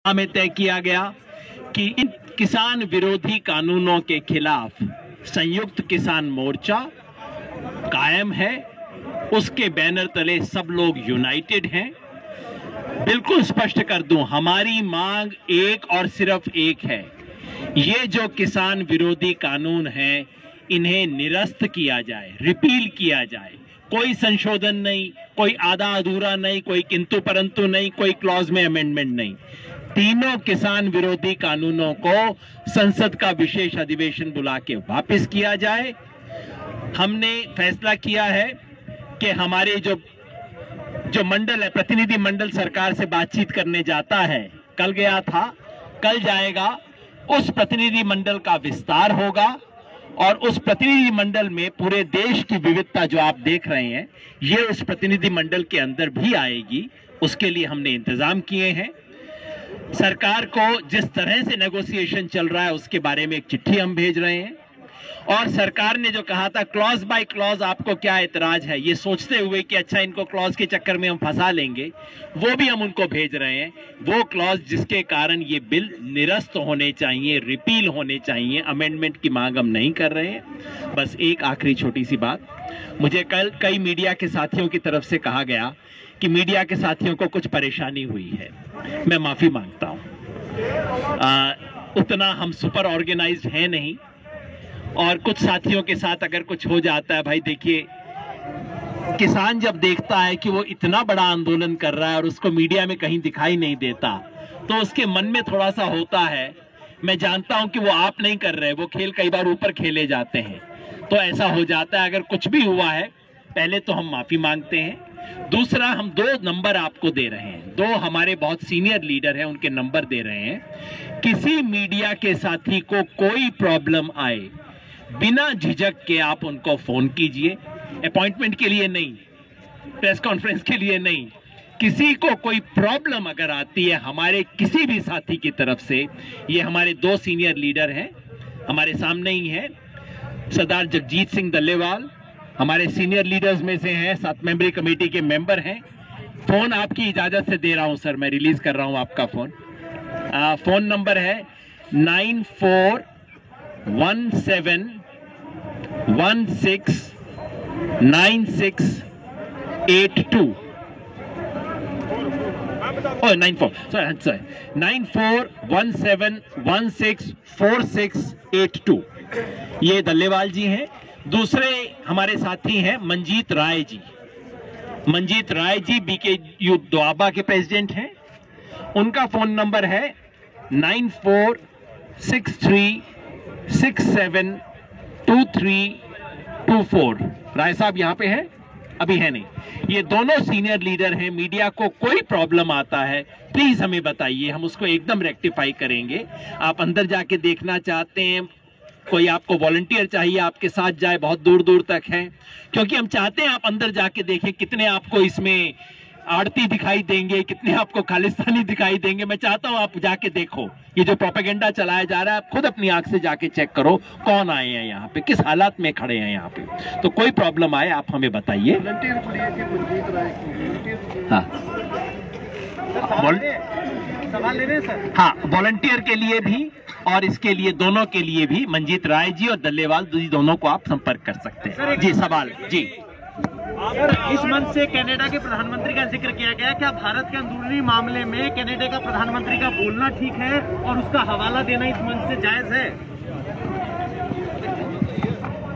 में तय किया गया कि इन किसान विरोधी कानूनों के खिलाफ संयुक्त किसान मोर्चा कायम है। उसके बैनर तले सब लोग यूनाइटेड हैं। बिल्कुल स्पष्ट कर दूं, हमारी मांग एक और सिर्फ एक है, ये जो किसान विरोधी कानून हैं इन्हें निरस्त किया जाए, रिपील किया जाए। कोई संशोधन नहीं, कोई आधा अधूरा नहीं, कोई किंतु परंतु नहीं, कोई क्लॉज में अमेंडमेंट नहीं। तीनों किसान विरोधी कानूनों को संसद का विशेष अधिवेशन बुला के वापस किया जाए। हमने फैसला किया है कि हमारे जो मंडल है, प्रतिनिधि मंडल सरकार से बातचीत करने जाता है, कल गया था, कल जाएगा, उस प्रतिनिधि मंडल का विस्तार होगा और उस प्रतिनिधि मंडल में पूरे देश की विविधता जो आप देख रहे हैं ये उस प्रतिनिधि मंडल के अंदर भी आएगी। उसके लिए हमने इंतजाम किए हैं। सरकार को जिस तरह से नेगोशिएशन चल रहा है उसके बारे में एक चिट्ठी हम भेज रहे हैं और सरकार ने जो कहा था क्लॉज बाय क्लॉज आपको क्या एतराज है, ये सोचते हुए कि अच्छा इनको क्लॉज के चक्कर में हम फंसा लेंगे, वो भी हम उनको भेज रहे हैं। वो क्लॉज जिसके कारण ये बिल निरस्त होने चाहिए, रिपील होने चाहिए, अमेंडमेंट की मांग हम नहीं कर रहे हैं। बस एक आखिरी छोटी सी बात, मुझे कल कई मीडिया के साथियों की तरफ से कहा गया कि मीडिया के साथियों को कुछ परेशानी हुई है। मैं माफी मांगता हूं, उतना हम सुपर ऑर्गेनाइज्ड हैं नहीं और कुछ साथियों के साथ अगर कुछ हो जाता है, भाई देखिए किसान जब देखता है कि वो इतना बड़ा आंदोलन कर रहा है और उसको मीडिया में कहीं दिखाई नहीं देता तो उसके मन में थोड़ा सा होता है। मैं जानता हूं कि वो आप नहीं कर रहे, वो खेल कई बार ऊपर खेले जाते हैं तो ऐसा हो जाता है। अगर कुछ भी हुआ है पहले तो हम माफी मांगते हैं, दूसरा हम 2 नंबर आपको दे रहे हैं, 2 हमारे बहुत सीनियर लीडर हैं उनके नंबर दे रहे हैं। किसी मीडिया के साथी को कोई प्रॉब्लम आए बिना झिझक के आप उनको फोन कीजिए, अपॉइंटमेंट के लिए नहीं, प्रेस कॉन्फ्रेंस के लिए नहीं। किसी को कोई प्रॉब्लम अगर आती है हमारे किसी भी साथी की तरफ से, ये हमारे 2 सीनियर लीडर हैं, हमारे सामने ही हैं, सरदार जगजीत सिंह दल्लेवाल हमारे सीनियर लीडर्स में से हैं, 7 मेंबरी कमेटी के मेंबर हैं। फोन आपकी इजाजत से दे रहा हूं सर, मैं रिलीज कर रहा हूं आपका फोन। फोन नंबर है 9417169682 9417164682। ये दल्लेवाल जी हैं। दूसरे हमारे साथी हैं मंजीत राय जी। मंजीत राय जी बीकेयू दोआबा के प्रेसिडेंट हैं। उनका फोन नंबर है 9463672324। राय साहब यहां पे हैं? अभी है नहीं। ये दोनों सीनियर लीडर हैं। मीडिया को कोई प्रॉब्लम आता है प्लीज हमें बताइए, हम उसको एकदम रेक्टिफाई करेंगे। आप अंदर जाके देखना चाहते हैं, कोई आपको वॉलंटियर चाहिए आपके साथ जाए, बहुत दूर दूर तक है, क्योंकि हम चाहते हैं आप अंदर जाके देखें कितने आपको इसमें आड़ती दिखाई देंगे, कितने आपको खालिस्तानी दिखाई देंगे। मैं चाहता हूं आप जाके देखो, ये जो प्रोपेगेंडा चलाया जा रहा है आप खुद अपनी आंख से जाके चेक करो कौन आए हैं यहाँ पे, किस हालात में खड़े हैं यहाँ पे। तो कोई प्रॉब्लम आए आप हमें बताइए। हाँ सवाल ले रहे हैं सर? हाँ, वॉलंटियर के लिए भी और इसके लिए दोनों के लिए भी मंजीत राय जी और दल्लेवाल जी दोनों को आप संपर्क कर सकते हैं। जी सवाल जी। इस मंच से कनाडा के प्रधानमंत्री का जिक्र किया गया, क्या भारत के अंदरूनी मामले में कनाडा का प्रधानमंत्री का बोलना ठीक है और उसका हवाला देना इस मंच से जायज है?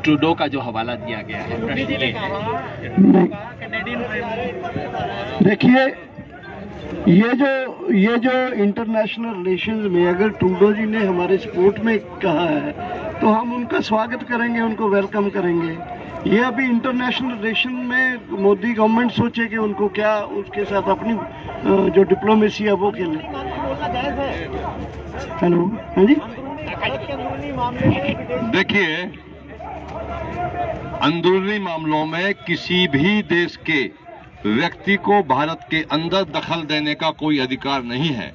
ट्रूडो का जो हवाला दिया गया है, देखिए ये जो इंटरनेशनल रिलेशंस में अगर ट्रूडो जी ने हमारे सपोर्ट में कहा है तो हम उनका स्वागत करेंगे, उनको वेलकम करेंगे। ये अभी इंटरनेशनल रिलेशन में मोदी गवर्नमेंट सोचे कि उनको क्या उसके साथ अपनी जो डिप्लोमेसी है वो खेले। हेलो, हाँ जी। देखिए, अंदरूनी मामलों में किसी भी देश के व्यक्ति को भारत के अंदर दखल देने का कोई अधिकार नहीं है।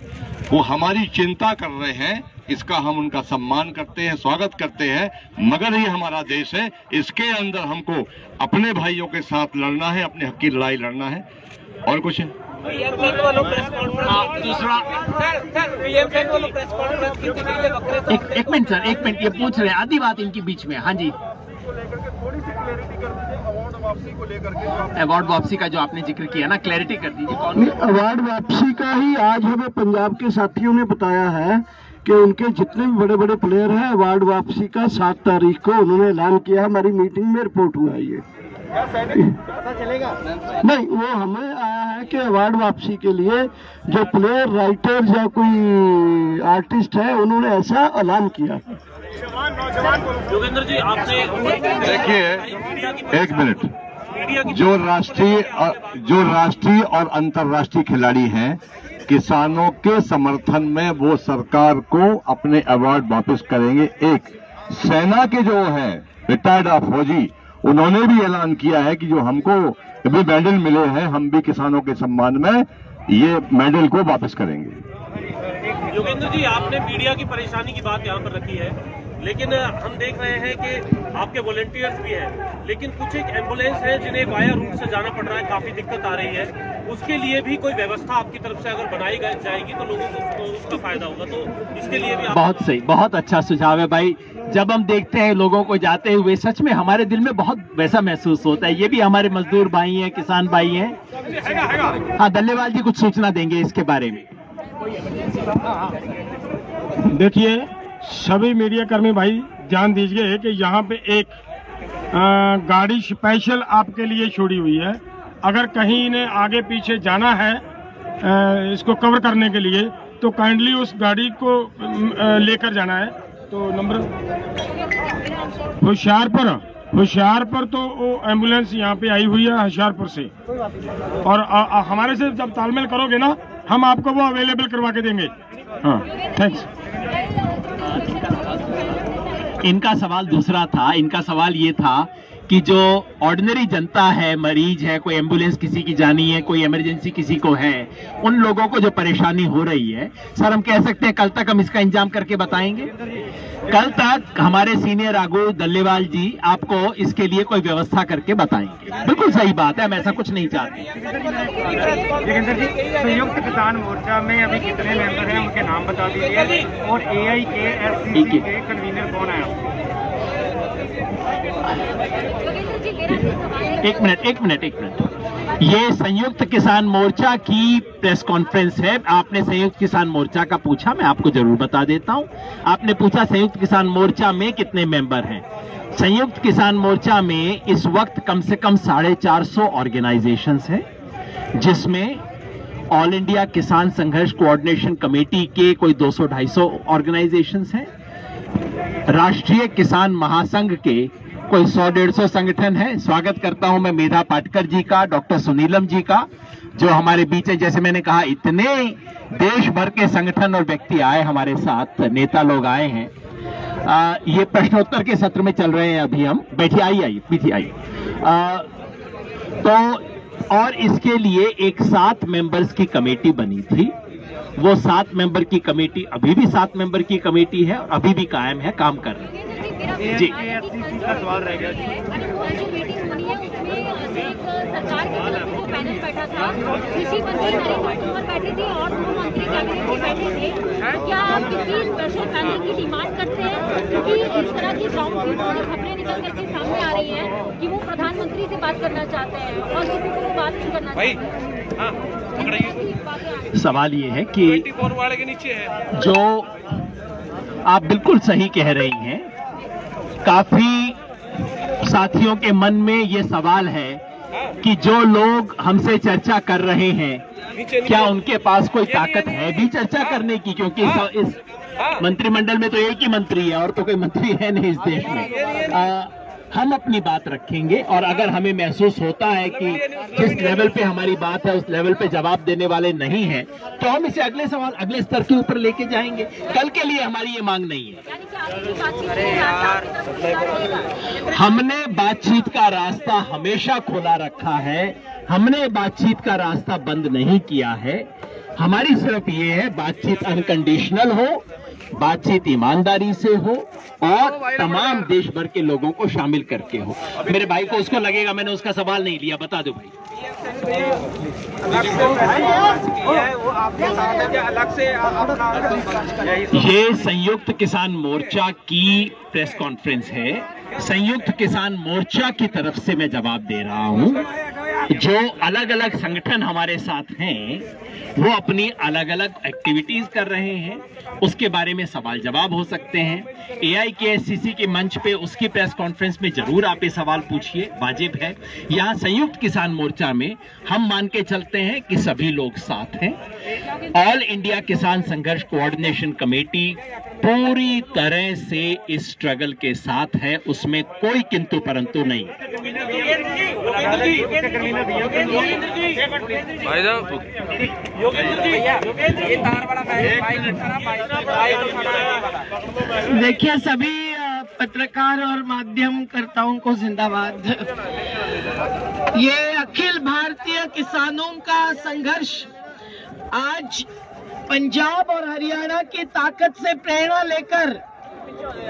वो हमारी चिंता कर रहे हैं, इसका हम उनका सम्मान करते हैं, स्वागत करते हैं, मगर ये हमारा देश है, इसके अंदर हमको अपने भाइयों के साथ लड़ना है, अपने हक की लड़ाई लड़ना है। और कुछ है? दूसरा एक मिनट सर, एक मिनट, ये पूछ रहे हैं आधी बात इनकी बीच में। हाँ जी, अवार्ड वापसी का जो आपने जिक्र किया ना, क्लैरिटी कर दीजिए कौन। अवार्ड वापसी का ही आज हमें पंजाब के साथियों ने बताया है कि उनके जितने भी बड़े बड़े प्लेयर हैं, अवार्ड वापसी का 7 तारीख को उन्होंने ऐलान किया। हमारी मीटिंग में रिपोर्ट हुआ है ये। पता चलेगा नहीं, वो हमें आया है कि अवार्ड वापसी के लिए जो प्लेयर, राइटर या कोई आर्टिस्ट है, उन्होंने ऐसा ऐलान किया। योगेंद्र जी, आपने देखिए एक मिनट, जो राष्ट्रीय और अंतर्राष्ट्रीय खिलाड़ी हैं, किसानों के समर्थन में वो सरकार को अपने अवार्ड वापस करेंगे। एक सेना के जो है रिटायर्ड फौजी, उन्होंने भी ऐलान किया है कि जो हमको भी मेडल मिले हैं, हम भी किसानों के सम्मान में ये मेडल को वापस करेंगे। योगेंद्र जी, आपने मीडिया की परेशानी की बात यहाँ पर रखी है, लेकिन हम देख रहे हैं कि आपके वॉलंटियर्स भी हैं, लेकिन कुछ एक एम्बुलेंस है जिन्हें वाया रूट से जाना पड़ रहा है, काफी दिक्कत आ रही है। उसके लिए भी कोई व्यवस्था आपकी तरफ से अगर बनाई जाएगी तो लोगों को उसका फायदा होगा, तो इसके लिए भी बहुत सही, बहुत अच्छा सुझाव है भाई। जब हम देखते हैं लोगों को जाते हुए, सच में हमारे दिल में बहुत वैसा महसूस होता है। ये भी हमारे मजदूर भाई हैं, किसान भाई हैं। हाँ, दल्लेवाल जी कुछ सूचना देंगे इसके बारे में। देखिए, सभी मीडिया कर्मी भाई ध्यान दीजिए कि यहाँ पे एक गाड़ी स्पेशल आपके लिए छोड़ी हुई है। अगर कहीं इन्हें आगे पीछे जाना है इसको कवर करने के लिए, तो काइंडली उस गाड़ी को लेकर जाना है। तो नंबर होशियारपुर तो वो एम्बुलेंस यहाँ पे आई हुई है होशियारपुर से, और हमारे से जब तालमेल करोगे ना, हम आपको वो अवेलेबल करवा के देंगे। हाँ, थैंक्स। इनका सवाल दूसरा था। इनका सवाल ये था कि जो ऑर्डिनरी जनता है, मरीज है, कोई एम्बुलेंस किसी की जानी है, कोई इमरजेंसी किसी को है, उन लोगों को जो परेशानी हो रही है, सर हम कह सकते हैं कल तक हम इसका इंतजाम करके बताएंगे। कल तक हमारे सीनियर आगू दल्लेवाल जी आपको इसके लिए कोई व्यवस्था करके बताएंगे। बिल्कुल सही बात है, हम ऐसा कुछ नहीं चाहते। योगेंद्र जी, संयुक्त किसान मोर्चा में अभी कितने मेंबर हैं, उनके नाम बता दीजिए, और AIKSCC के कन्वीनर कौन है? एक मिनट। ये संयुक्त किसान मोर्चा की प्रेस कॉन्फ्रेंस है। आपने संयुक्त किसान मोर्चा का पूछा, मैं आपको जरूर बता देता हूं। आपने पूछा संयुक्त किसान मोर्चा में कितने मेंबर हैं। संयुक्त किसान मोर्चा में इस वक्त कम से कम 450 ऑर्गेनाइजेशंस हैं, जिसमें ऑल इंडिया किसान संघर्ष कोऑर्डिनेशन कमेटी के कोई 200-250 ऑर्गेनाइजेशंस हैं। राष्ट्रीय किसान महासंघ के कोई 100-150 संगठन है। स्वागत करता हूं मैं मेधा पाटकर जी का, डॉक्टर सुनीलम जी का, जो हमारे बीच है। जैसे मैंने कहा, इतने देश भर के संगठन और व्यक्ति आए हमारे साथ, नेता लोग आए हैं। ये प्रश्नोत्तर के सत्र में चल रहे हैं अभी हम। बैठिए, आइए। तो और इसके लिए एक 7 मेंबर्स की कमेटी बनी थी। वो 7 मेंबर की कमेटी अभी भी 7 मेंबर की कमेटी है और अभी भी कायम है, काम कर रही है। जी, का सवाल रह गया। सरकार की तरफ से जो पैनल बैठा था, कृषि मंत्री नरेंद्र तोमर बैठे थे और गृह मंत्री कैबिनेट में बैठे थे। क्या आप किसी स्पेशल पैनल की डिमांड करते हैं? क्योंकि इस तरह की ग्राउंड रिपोर्ट की खबरें निकल करके सामने आ रही हैं कि वो प्रधानमंत्री से बात करना चाहते हैं और किसी को वो बात नहीं करना चाहते। सवाल ये है कि जो आप बिल्कुल सही कह रही हैं, काफी साथियों के मन में ये सवाल है कि जो लोग हमसे चर्चा कर रहे हैं, क्या उनके पास कोई ताकत है भी चर्चा करने की? क्योंकि इस मंत्रिमंडल में तो एक ही मंत्री है और तो कोई मंत्री है नहीं इस देश में। हम अपनी बात रखेंगे और अगर हमें महसूस होता है कि जिस लेवल पे हमारी बात है उस लेवल पे जवाब देने वाले नहीं हैं, तो हम इसे अगले स्तर के ऊपर लेके जाएंगे। कल के लिए हमारी ये मांग नहीं है। हमने बातचीत का रास्ता हमेशा खुला रखा है, हमने बातचीत का रास्ता बंद नहीं किया है। हमारी सिर्फ ये है बातचीत अनकंडीशनल हो, बातचीत ईमानदारी से हो और तमाम देश भर के लोगों को शामिल करके हो। मेरे भाई को उसको लगेगा मैंने उसका सवाल नहीं लिया, बता दो भाई। ये संयुक्त किसान मोर्चा की प्रेस कॉन्फ्रेंस है। संयुक्त किसान मोर्चा की तरफ से मैं जवाब दे रहा हूं। जो अलग अलग संगठन हमारे साथ हैं वो अपनी अलग अलग एक्टिविटीज कर रहे हैं, उसके बारे में सवाल जवाब हो सकते हैं। AIKSCC के मंच पे उसकी प्रेस कॉन्फ्रेंस में जरूर आप ये सवाल पूछिए, वाजिब है। यहाँ संयुक्त किसान मोर्चा में हम मान के चलते हैं कि सभी लोग साथ हैं। ऑल इंडिया किसान संघर्ष कोऑर्डिनेशन कमेटी पूरी तरह से इस स्ट्रगल के साथ है, उसमें कोई किंतु परंतु नहीं। देखिए, सभी पत्रकार और माध्यमकर्ताओं को जिंदाबाद। ये अखिल भारतीय किसानों का संघर्ष आज पंजाब और हरियाणा की ताकत से प्रेरणा लेकर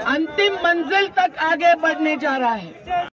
अंतिम मंजिल तक आगे बढ़ने जा रहा है।